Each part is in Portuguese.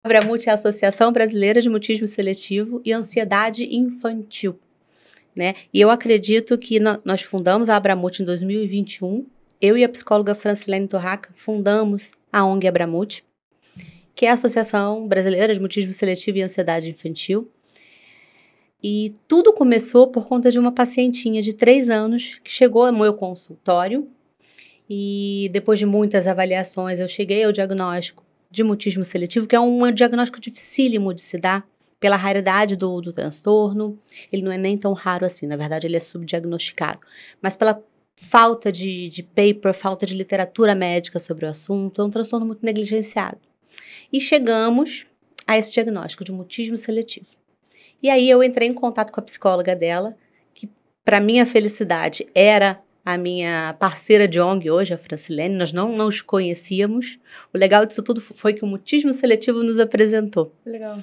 Abramut é a Associação Brasileira de Mutismo Seletivo e Ansiedade Infantil, né? E eu acredito que nós fundamos a Abramut em 2021. Eu e a psicóloga Francilene Torraca fundamos a ONG Abramut, que é a Associação Brasileira de Mutismo Seletivo e Ansiedade Infantil. E tudo começou por conta de uma pacientinha de 3 anos que chegou ao meu consultório e depois de muitas avaliações eu cheguei ao diagnóstico de mutismo seletivo, que é um diagnóstico dificílimo de se dar pela raridade do transtorno. Ele não é nem tão raro assim, na verdade ele é subdiagnosticado, mas pela falta de paper, falta de literatura médica sobre o assunto, é um transtorno muito negligenciado. E chegamos a esse diagnóstico de mutismo seletivo. E aí eu entrei em contato com a psicóloga dela, que para minha felicidade era a minha parceira de ONG hoje, a Francilene. Nós não nos conhecíamos. O legal disso tudo foi que o mutismo seletivo nos apresentou. Legal.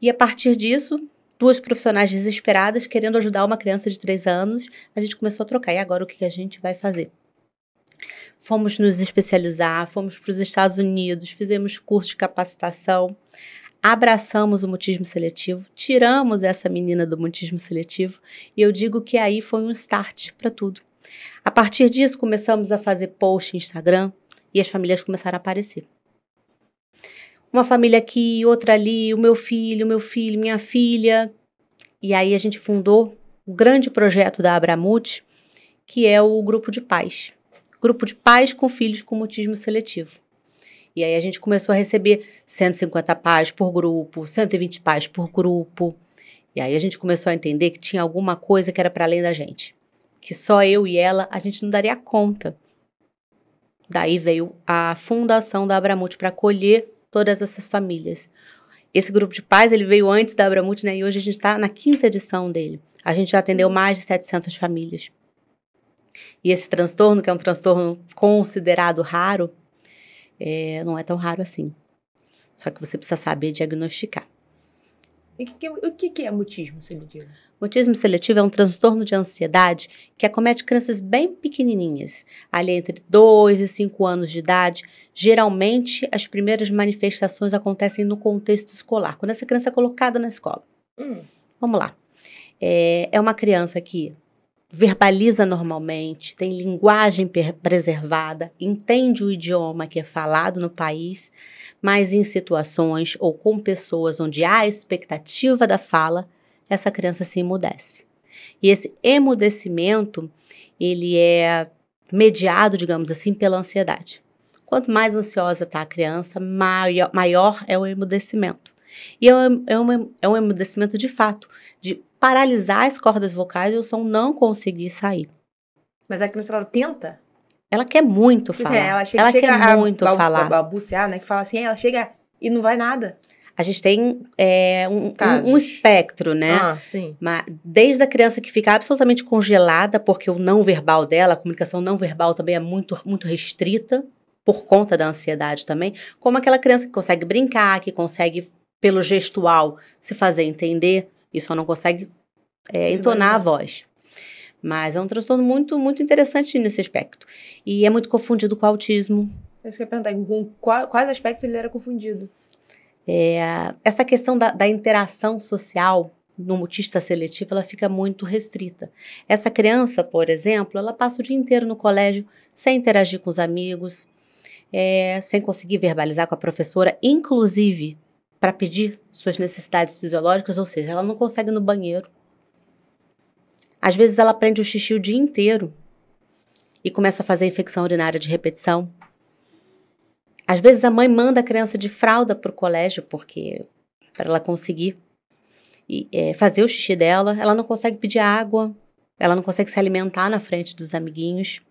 E a partir disso, 2 profissionais desesperadas querendo ajudar uma criança de 3 anos, a gente começou a trocar. E agora o que a gente vai fazer? Fomos nos especializar, fomos para os Estados Unidos, fizemos curso de capacitação, abraçamos o mutismo seletivo, tiramos essa menina do mutismo seletivo e eu digo que aí foi um start para tudo. A partir disso, começamos a fazer post no Instagram e as famílias começaram a aparecer. Uma família aqui, outra ali, o meu filho, minha filha. E aí a gente fundou o grande projeto da Abramut, que é o grupo de pais. Grupo de pais com filhos com mutismo seletivo. E aí a gente começou a receber 150 pais por grupo, 120 pais por grupo. E aí a gente começou a entender que tinha alguma coisa que era para além da gente. Que só eu e ela, a gente não daria conta. Daí veio a fundação da Abramut para acolher todas essas famílias. Esse grupo de pais, ele veio antes da Abramut, né? E hoje a gente está na 5ª edição dele. A gente já atendeu mais de 700 famílias. E esse transtorno, que é um transtorno considerado raro, não é tão raro assim. Só que você precisa saber diagnosticar. E o que é mutismo seletivo? Mutismo seletivo é um transtorno de ansiedade que acomete crianças bem pequenininhas, ali entre 2 e 5 anos de idade. Geralmente, as primeiras manifestações acontecem no contexto escolar, quando essa criança é colocada na escola. Vamos lá. É uma criança que verbaliza normalmente, tem linguagem preservada, entende o idioma que é falado no país, mas em situações ou com pessoas onde há a expectativa da fala, essa criança se emudece. E esse emudecimento, ele é mediado, digamos assim, pela ansiedade. Quanto mais ansiosa está a criança, maior é o emudecimento. E é um emudecimento de fato, de paralisar as cordas vocais e o som não conseguir sair. Mas a criança, ela tenta? Ela quer muito falar. Ela quer muito falar. Balbuciar, né? Que fala assim, ela chega e não vai nada. A gente tem um espectro, né? Sim. Desde a criança que fica absolutamente congelada, porque o não verbal dela, a comunicação não verbal também é muito, muito restrita, por conta da ansiedade também, como aquela criança que consegue brincar, que consegue, pelo gestual, se fazer entender, e só não consegue entonar a voz. Mas é um transtorno muito, muito interessante nesse aspecto. E é muito confundido com autismo. Eu ia perguntar, com quais aspectos ele era confundido? Essa questão da interação social no mutista seletivo, ela fica muito restrita. Essa criança, por exemplo, ela passa o dia inteiro no colégio sem interagir com os amigos, sem conseguir verbalizar com a professora, inclusive para pedir suas necessidades fisiológicas, ou seja, ela não consegue ir no banheiro. Às vezes ela aprende o xixi o dia inteiro e começa a fazer infecção urinária de repetição. Às vezes a mãe manda a criança de fralda para o colégio, porque para ela conseguir fazer o xixi dela, ela não consegue pedir água, ela não consegue se alimentar na frente dos amiguinhos.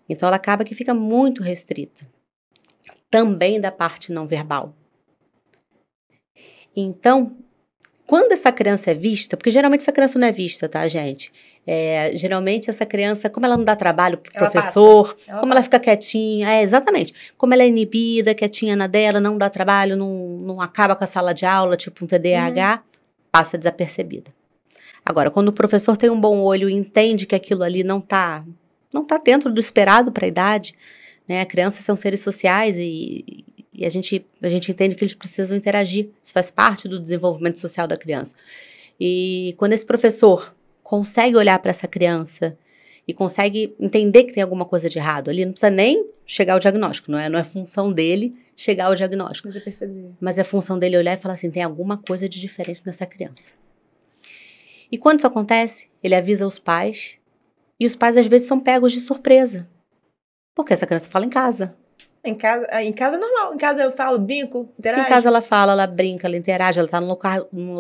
Então ela acaba que fica muito restrita. Também da parte não verbal. Então, quando essa criança é vista, porque geralmente essa criança não é vista, tá, gente? Geralmente essa criança, como ela não dá trabalho pro professor, ela fica quietinha, exatamente. Como ela é inibida, quietinha na dela, não dá trabalho, não acaba com a sala de aula, tipo um TDAH, passa desapercebida. Agora, quando o professor tem um bom olho e entende que aquilo ali não tá dentro do esperado para a idade, né? Crianças são seres sociais e E a gente entende que eles precisam interagir. Isso faz parte do desenvolvimento social da criança. E quando esse professor consegue olhar para essa criança e consegue entender que tem alguma coisa de errado ali, não precisa nem chegar ao diagnóstico, não é função dele chegar ao diagnóstico. Mas eu percebi. Mas é função dele olhar e falar assim, tem alguma coisa de diferente nessa criança. E quando isso acontece, ele avisa os pais, e os pais às vezes são pegos de surpresa. Porque essa criança fala em casa. Em casa é normal. Em casa eu falo, brinco, interajo. Em casa ela fala, ela brinca, ela interage, ela tá no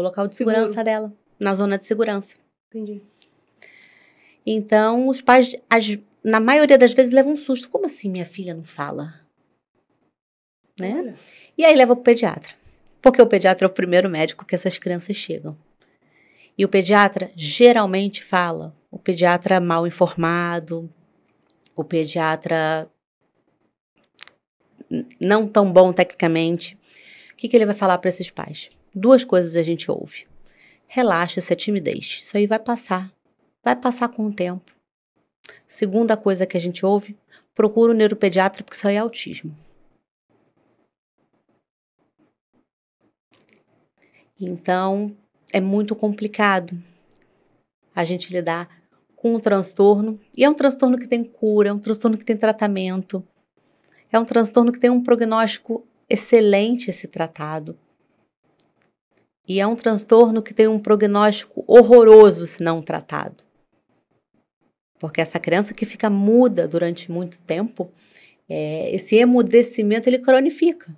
local de segurança dela, na zona de segurança. Entendi. Então, os pais, na maioria das vezes, levam um susto. Como assim minha filha não fala? Né? Olha. E aí leva pro pediatra. Porque o pediatra é o primeiro médico que essas crianças chegam. E o pediatra geralmente fala. O pediatra mal informado, o pediatra não tão bom tecnicamente. O que ele vai falar para esses pais? 2 coisas a gente ouve. Relaxa, isso é timidez. Isso aí vai passar. Vai passar com o tempo. Segunda coisa que a gente ouve, procura o neuropediatra porque isso aí é autismo. Então, é muito complicado a gente lidar com um transtorno. E é um transtorno que tem cura, é um transtorno que tem tratamento. É um transtorno que tem um prognóstico excelente se tratado. E é um transtorno que tem um prognóstico horroroso se não tratado. Porque essa criança que fica muda durante muito tempo, esse emudecimento ele cronifica.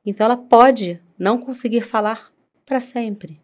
Então ela pode não conseguir falar para sempre.